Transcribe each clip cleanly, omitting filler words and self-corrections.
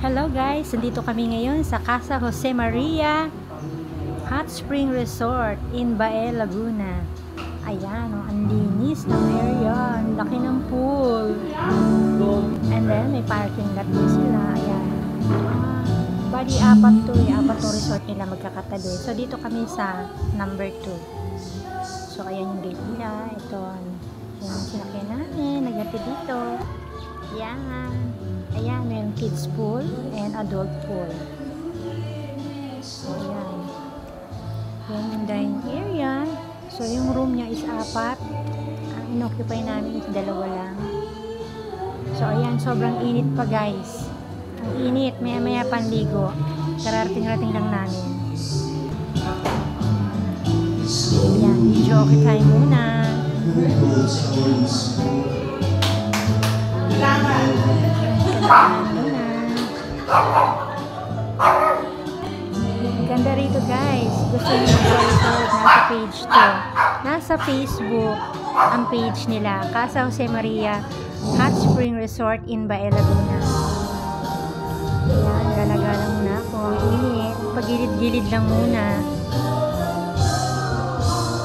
Hello guys, nandito kami ngayon sa Casa Jose Maria Hot Spring Resort in Bae, Laguna. Ayan, oh, ang linis ng area, ang laki ng pool. And then may parking lot din sila. Ayan. Bali, apat to resort nila magkakatabi. So dito kami sa number 2. So ayan yung gate nila. Ito, yung sinakyan namin, nagati dito. Ayan. Ayan, may kids pool and adult pool. So, ayan. Yan yung dining area. So, yung room niya is 4. Ang inoccupy namin is 2 lang. So, ayan, sobrang init pa guys. Ang init, maya-maya panligo. Kararating-rating lang namin. Ayan, video okay tayo muna. Ganda rito guys. Gusto nyo mag-resort, nasa page to. Nasa Facebook ang page nila, Casa Jose Maria Hot Spring Resort in Bae, Laguna. Ayan, gala-gala muna ako. Ang init. Pagilid-gilid lang muna.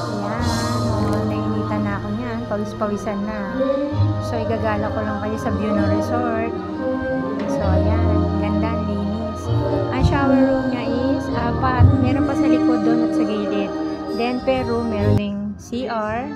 Ayan, nainitan na ako niyan. Pawis-pawisan na. So, igagala ko lang kayo sa view ng resort. So, ayan. Ganda, linis. Ang shower room niya is 4. Meron pa sa likod doon at sa gilid. Then, per room, meron ding CR.